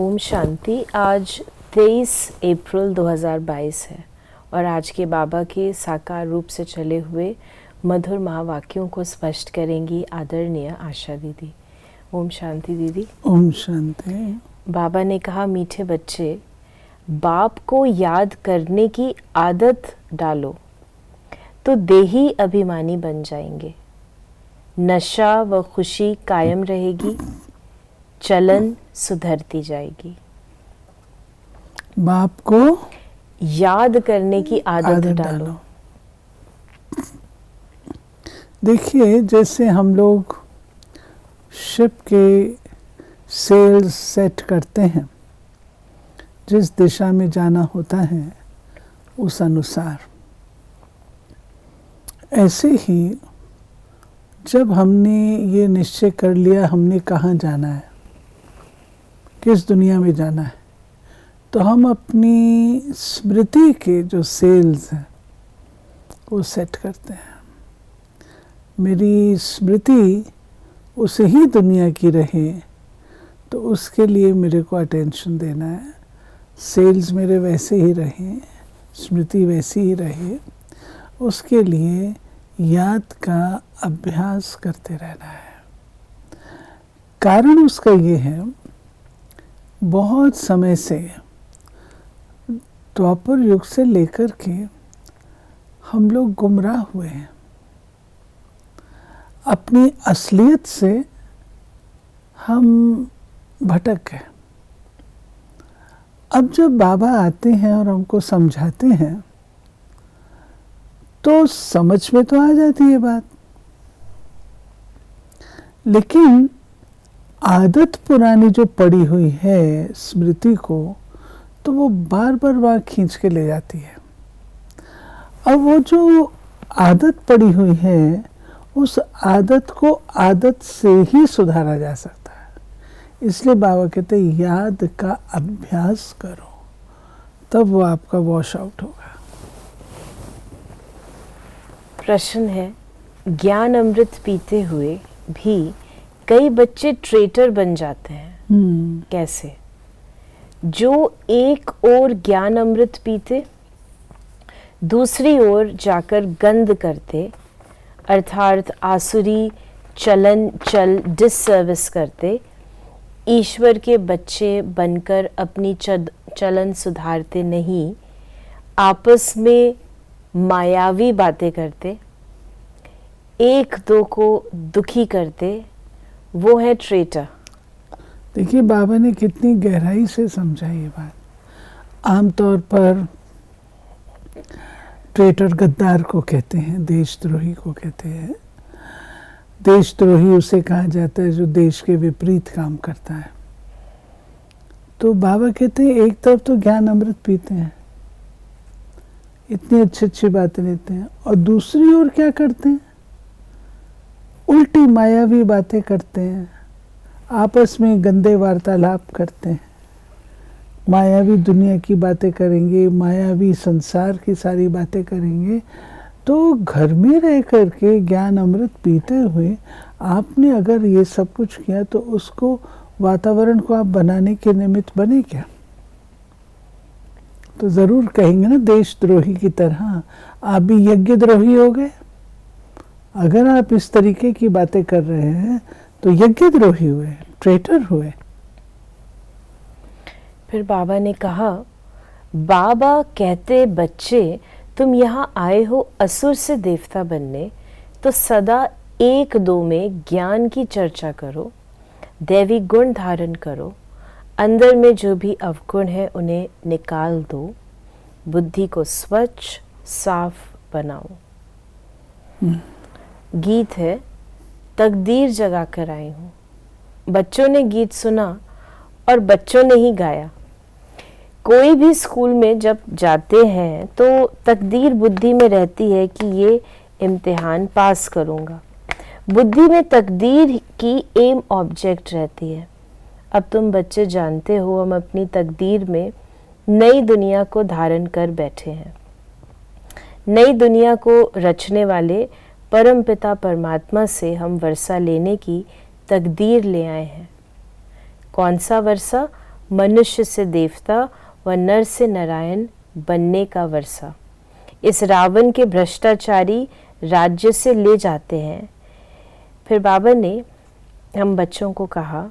ओम शांति। आज 23 अप्रैल 2022 है और आज के बाबा के साकार रूप से चले हुए मधुर महावाक्यों को स्पष्ट करेंगी आदरणीय आशा दीदी। ओम शांति दीदी। ओम शांति। बाबा ने कहा, मीठे बच्चे, बाप को याद करने की आदत डालो तो देही अभिमानी बन जाएंगे। नशा व खुशी कायम रहेगी, चलन सुधरती जाएगी। बाप को याद करने की आदत डालो। देखिए, जैसे हम लोग शिप के सेल्स सेट करते हैं, जिस दिशा में जाना होता है उस अनुसार, ऐसे ही जब हमने ये निश्चय कर लिया हमने कहाँ जाना है, किस दुनिया में जाना है, तो हम अपनी स्मृति के जो सेल्स हैं वो सेट करते हैं। मेरी स्मृति उसे ही दुनिया की रहे तो उसके लिए मेरे को अटेंशन देना है। सेल्स मेरे वैसे ही रहें, स्मृति वैसी ही रहे, उसके लिए याद का अभ्यास करते रहना है। कारण उसका ये है, बहुत समय से द्वापर युग से लेकर के हम लोग गुमराह हुए हैं। अपनी असलियत से हम भटक गए। अब जब बाबा आते हैं और हमको समझाते हैं तो समझ में तो आ जाती है बात, लेकिन आदत पुरानी जो पड़ी हुई है स्मृति को, तो वो बार बार वहाँ खींच के ले जाती है। अब वो जो आदत पड़ी हुई है, उस आदत को आदत से ही सुधारा जा सकता है। इसलिए बाबा कहते हैं याद का अभ्यास करो, तब वो आपका वॉश आउट होगा। प्रश्न है, ज्ञान अमृत पीते हुए भी कई बच्चे ट्रेटर बन जाते हैं। कैसे? जो एक ओर ज्ञान अमृत पीते, दूसरी ओर जाकर गंद करते, अर्थात आसुरी चल डिससर्विस करते, ईश्वर के बच्चे बनकर अपनी चलन सुधारते नहीं, आपस में मायावी बातें करते, एक दो को दुखी करते, वो है ट्रेटर। देखिए, बाबा ने कितनी गहराई से समझा ये बात। आमतौर पर ट्रेटर गद्दार को कहते हैं, देशद्रोही को कहते हैं। देशद्रोही उसे कहा जाता है जो देश के विपरीत काम करता है। तो बाबा कहते हैं एक तरफ तो ज्ञान अमृत पीते हैं, इतनी अच्छी अच्छी बातें लेते हैं, और दूसरी ओर क्या करते हैं? उल्टी मायावी बातें करते हैं, आपस में गंदे वार्तालाप करते हैं, मायावी दुनिया की बातें करेंगे, मायावी संसार की सारी बातें करेंगे। तो घर में रह करके ज्ञान अमृत पीते हुए आपने अगर ये सब कुछ किया तो उसको, वातावरण को आप बनाने के निमित्त बने क्या? तो ज़रूर कहेंगे ना, देशद्रोही की तरह आप भी यज्ञद्रोही हो गए। अगर आप इस तरीके की बातें कर रहे हैं तो यज्ञद्रोही हुए, ट्रेटर हुए। फिर बाबा ने कहा, बाबा कहते बच्चे तुम यहाँ आए हो असुर से देवता बनने, तो सदा एक दो में ज्ञान की चर्चा करो, दैवी गुण धारण करो, अंदर में जो भी अवगुण है उन्हें निकाल दो, बुद्धि को स्वच्छ साफ बनाओ। गीत है, तकदीर जगा कर आई हूँ। बच्चों ने गीत सुना और बच्चों ने ही गाया। कोई भी स्कूल में जब जाते हैं तो तकदीर बुद्धि में रहती है कि ये इम्तिहान पास करूँगा। बुद्धि में तकदीर की एम ऑब्जेक्ट रहती है। अब तुम बच्चे जानते हो, हम अपनी तकदीर में नई दुनिया को धारण कर बैठे हैं। नई दुनिया को रचने वाले परम पिता परमात्मा से हम वर्षा लेने की तकदीर ले आए हैं। कौन सा वर्षा? मनुष्य से देवता व नर से नारायण बनने का वर्षा इस रावण के भ्रष्टाचारी राज्य से ले जाते हैं। फिर बाबा ने हम बच्चों को कहा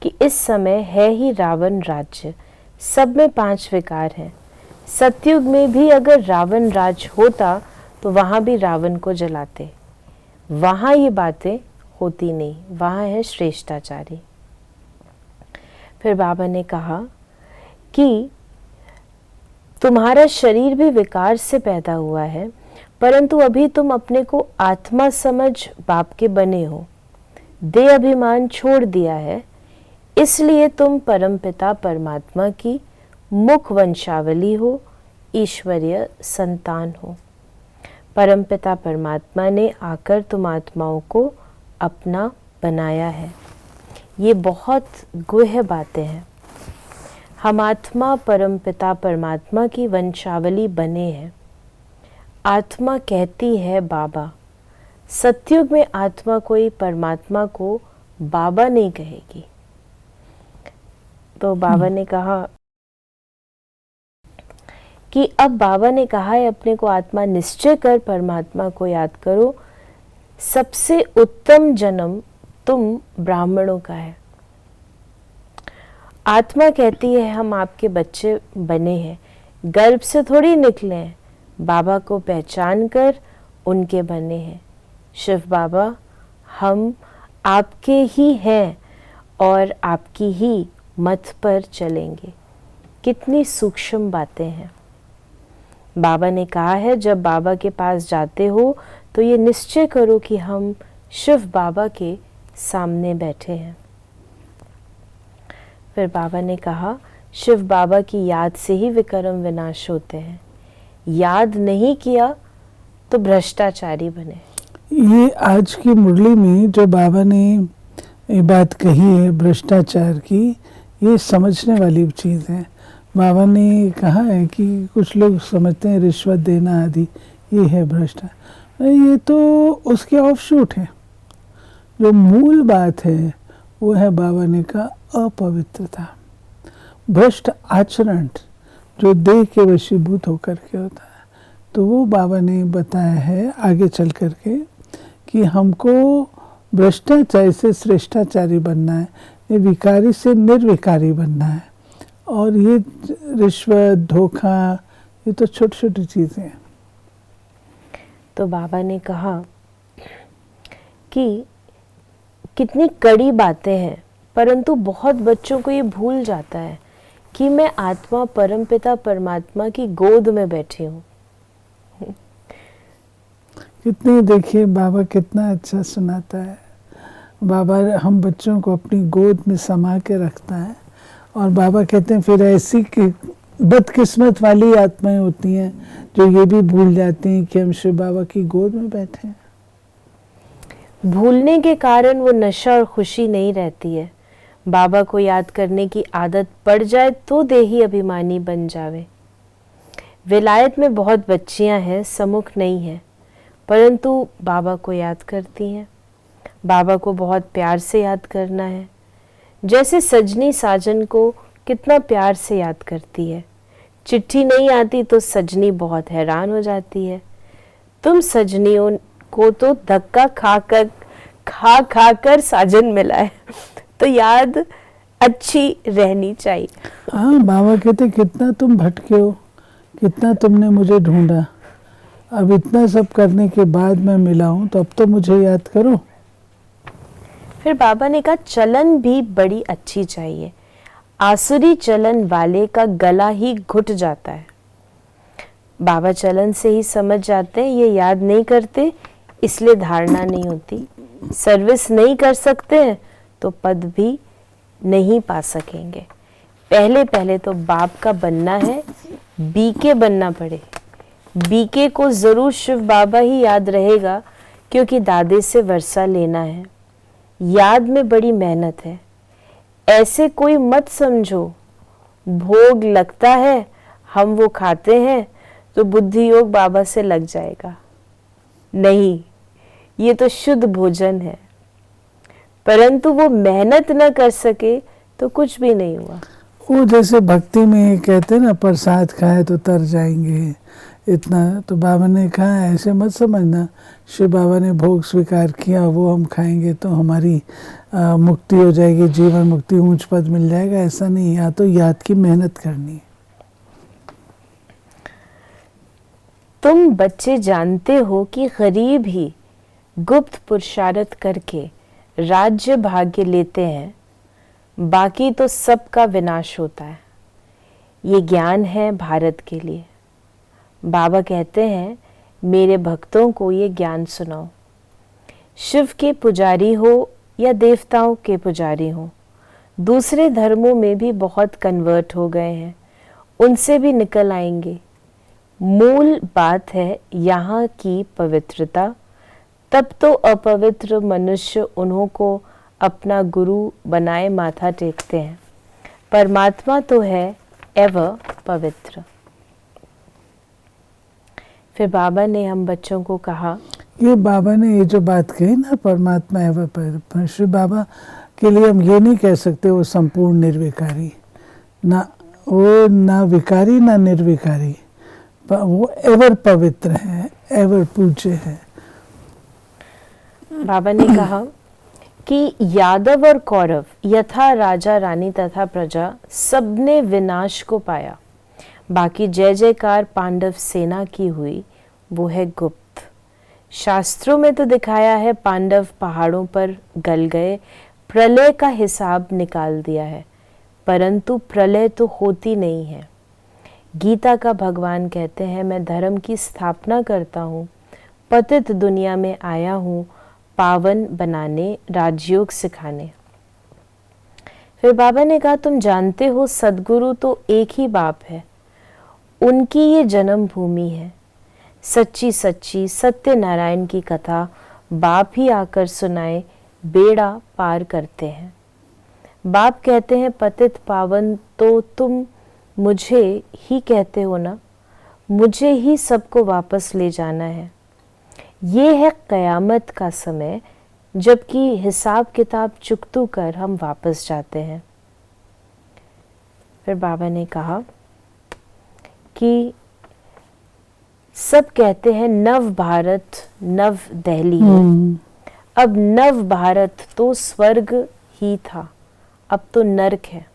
कि इस समय है ही रावण राज्य, सब में 5 विकार हैं। सतयुग में भी अगर रावण राज होता तो वहाँ भी रावण को जलाते। वहाँ ये बातें होती नहीं, वहाँ है श्रेष्ठाचारी। फिर बाबा ने कहा कि तुम्हारा शरीर भी विकार से पैदा हुआ है, परंतु अभी तुम अपने को आत्मा समझ बाप के बने हो, देह अभिमान छोड़ दिया है, इसलिए तुम परमपिता परमात्मा की मुख वंशावली हो, ईश्वरीय संतान हो। परमपिता परमात्मा ने आकर तुम आत्माओं को अपना बनाया है। ये बहुत गुह्य बातें हैं। हम आत्मा परमपिता परमात्मा की वंशावली बने हैं। आत्मा कहती है बाबा। सतयुग में आत्मा कोई परमात्मा को बाबा नहीं कहेगी। तो बाबा ने कहा कि अब बाबा ने कहा है अपने को आत्मा निश्चय कर परमात्मा को याद करो। सबसे उत्तम जन्म तुम ब्राह्मणों का है। आत्मा कहती है हम आपके बच्चे बने हैं, गर्भ से थोड़ी निकले हैं, बाबा को पहचान कर उनके बने हैं। शिव बाबा हम आपके ही हैं और आपकी ही मत पर चलेंगे। कितनी सूक्ष्म बातें हैं। बाबा ने कहा है जब बाबा के पास जाते हो तो ये निश्चय करो कि हम शिव बाबा के सामने बैठे हैं। फिर बाबा ने कहा शिव बाबा की याद से ही विकर्म विनाश होते हैं। याद नहीं किया तो भ्रष्टाचारी बने। ये आज की मुरली में जो बाबा ने ये बात कही है भ्रष्टाचार की, ये समझने वाली चीज़ है। बाबा ने कहा है कि कुछ लोग समझते हैं रिश्वत देना आदि ये है भ्रष्टाचार, ये तो उसके ऑफशूट है। जो मूल बात है वो है बाबा ने कहा अपवित्रता, भ्रष्ट आचरण जो देह के वशीभूत होकर के होता है। तो वो बाबा ने बताया है आगे चल कर के कि हमको भ्रष्टाचारी से श्रेष्ठाचारी बनना है, ये विकारी से निर्विकारी बनना है। और ये रिश्वत धोखा ये तो छोटी छोटी चीज़ें हैं। तो बाबा ने कहा कि कितनी कड़ी बातें हैं, परंतु बहुत बच्चों को ये भूल जाता है कि मैं आत्मा परमपिता परमात्मा की गोद में बैठी हूँ। कितनी देखिए बाबा कितना अच्छा सुनाता है। बाबा हम बच्चों को अपनी गोद में समा के रखता है और बाबा कहते हैं फिर ऐसी बदकिस्मत वाली आत्माएं होती हैं जो ये भी भूल जाती हैं कि हम शिव बाबा की गोद में बैठे हैं। भूलने के कारण वो नशा और खुशी नहीं रहती है। बाबा को याद करने की आदत पड़ जाए तो देही अभिमानी बन जावे। विलायत में बहुत बच्चियां हैं, सम्मुख नहीं है, परंतु बाबा को याद करती हैं। बाबा को बहुत प्यार से याद करना है। जैसे सजनी साजन को कितना प्यार से याद करती है। चिट्ठी नहीं आती तो सजनी बहुत हैरान हो जाती है। तुम सजनियों को तो धक्का खा कर साजन मिला है, तो याद अच्छी रहनी चाहिए। हाँ, बाबा कहते कितना तुम भटके हो, कितना तुमने मुझे ढूंढा, अब इतना सब करने के बाद मैं मिला हूँ तो अब तो मुझे याद करो। फिर बाबा ने कहा चलन भी बड़ी अच्छी चाहिए। आसुरी चलन वाले का गला ही घुट जाता है। बाबा चलन से ही समझ जाते हैं, ये याद नहीं करते इसलिए धारणा नहीं होती। सर्विस नहीं कर सकते हैं तो पद भी नहीं पा सकेंगे। पहले पहले तो बाप का बनना है, बीके बनना पड़े। बीके को जरूर शिव बाबा ही याद रहेगा क्योंकि दादे से वर्षा लेना है। याद में बड़ी मेहनत है। ऐसे कोई मत समझो भोग लगता है हम वो खाते हैं तो बुद्धि योग बाबा से लग जाएगा। नहीं, ये तो शुद्ध भोजन है, परंतु वो मेहनत न कर सके तो कुछ भी नहीं हुआ। वो जैसे भक्ति में कहते हैं ना, प्रसाद खाए तो तर जाएंगे, इतना तो बाबा ने कहा ऐसे मत समझना, शिव बाबा ने भोग स्वीकार किया वो हम खाएंगे तो हमारी मुक्ति हो जाएगी, जीवन मुक्ति, ऊंच पद मिल जाएगा, ऐसा नहीं। या तो याद की मेहनत करनी है। तुम बच्चे जानते हो कि गरीब ही गुप्त पुरुषार्थ करके राज्य भाग्य लेते हैं, बाकी तो सबका विनाश होता है। ये ज्ञान है भारत के लिए। बाबा कहते हैं मेरे भक्तों को ये ज्ञान सुनाओ। शिव के पुजारी हो या देवताओं के पुजारी हो, दूसरे धर्मों में भी बहुत कन्वर्ट हो गए हैं, उनसे भी निकल आएंगे। मूल बात है यहाँ की पवित्रता, तब तो अपवित्र मनुष्य उन्हों को अपना गुरु बनाए माथा टेकते हैं। परमात्मा तो है एवर पवित्र। फिर बाबा ने हम बच्चों को कहा, ये बाबा ने ये जो बात कही ना, परमात्मा एवं पवित्र, श्री बाबा के लिए हम ये नहीं कह सकते वो संपूर्ण निर्विकारी, ना वो ना विकारी ना निर्विकारी, वो एवर पवित्र है, एवर पूज्य है। बाबा ने कहा कि यादव और कौरव यथा राजा रानी तथा प्रजा सबने विनाश को पाया, बाकी जय जयकार पांडव सेना की हुई वो है गुप्त। शास्त्रों में तो दिखाया है पांडव पहाड़ों पर गल गए, प्रलय का हिसाब निकाल दिया है, परंतु प्रलय तो होती नहीं है। गीता का भगवान कहते हैं मैं धर्म की स्थापना करता हूँ, पतित दुनिया में आया हूँ पावन बनाने, राजयोग सिखाने। फिर बाबा ने कहा तुम जानते हो सदगुरु तो एक ही बाप है, उनकी ये जन्म भूमि है। सच्ची सच्ची सत्यनारायण की कथा बाप ही आकर सुनाए, बेड़ा पार करते हैं। बाप कहते हैं पतित पावन तो तुम मुझे ही कहते हो ना, मुझे ही सबको वापस ले जाना है। ये है कयामत का समय, जबकि हिसाब किताब चुकतू कर हम वापस जाते हैं। फिर बाबा ने कहा कि सब कहते हैं नव भारत नव दिल्ली है, अब नव भारत तो स्वर्ग ही था, अब तो नरक है।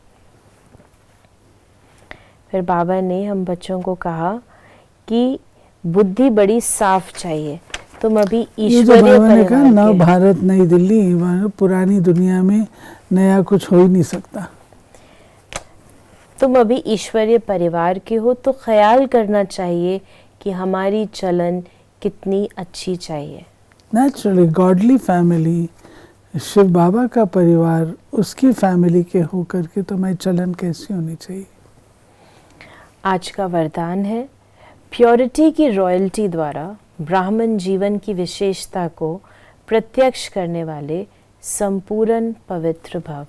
फिर बाबा ने हम बच्चों को कहा कि बुद्धि बड़ी साफ चाहिए, तुम अभी ईश्वरीय परिवार नव भारत नई दिल्ली, पुरानी दुनिया में नया कुछ हो ही नहीं सकता। तुम अभी ईश्वरीय परिवार के हो तो ख्याल करना चाहिए कि हमारी चलन कितनी अच्छी चाहिए। नेचुरली गॉडली फैमिली, शिव बाबा का परिवार, उसकी फैमिली के हो करके तो मैं चलन कैसी होनी चाहिए। आज का वरदान है प्योरिटी की रॉयल्टी द्वारा ब्राह्मण जीवन की विशेषता को प्रत्यक्ष करने वाले संपूर्ण पवित्र भव।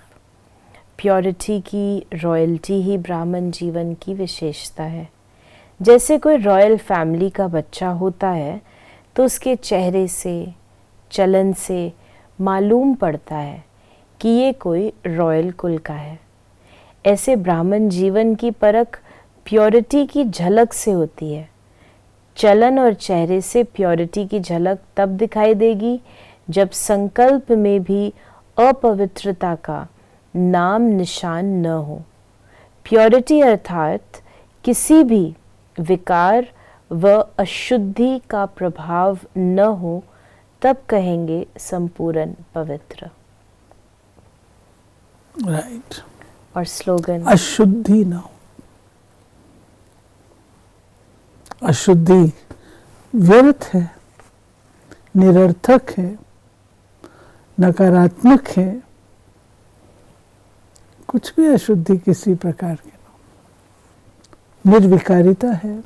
प्योरिटी की रॉयल्टी ही ब्राह्मण जीवन की विशेषता है। जैसे कोई रॉयल फैमिली का बच्चा होता है तो उसके चेहरे से, चलन से मालूम पड़ता है कि ये कोई रॉयल कुल का है। ऐसे ब्राह्मण जीवन की परख प्योरिटी की झलक से होती है। चलन और चेहरे से प्योरिटी की झलक तब दिखाई देगी जब संकल्प में भी अपवित्रता का नाम निशान न हो। प्योरिटी अर्थात किसी भी विकार व अशुद्धि का प्रभाव न हो, तब कहेंगे संपूर्ण पवित्र। राइट। और स्लोगन अशुद्धि न हो। अशुद्धि व्यर्थ है, निरर्थक है, नकारात्मक है, कुछ भी अशुद्धि किसी प्रकार की निर्विकारिता है।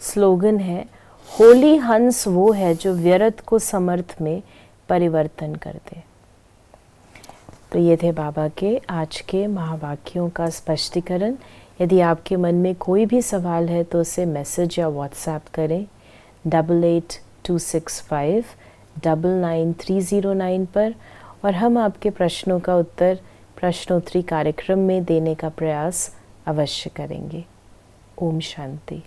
स्लोगन है होली हंस वो है जो व्यर्थ को समर्थ में परिवर्तन कर दे। तो ये थे बाबा के आज के महावाक्यों का स्पष्टीकरण। यदि आपके मन में कोई भी सवाल है तो उसे मैसेज या व्हाट्सएप करें 8826599309 पर, और हम आपके प्रश्नों का उत्तर प्रश्नोत्तरी कार्यक्रम में देने का प्रयास अवश्य करेंगे। ओम शांति।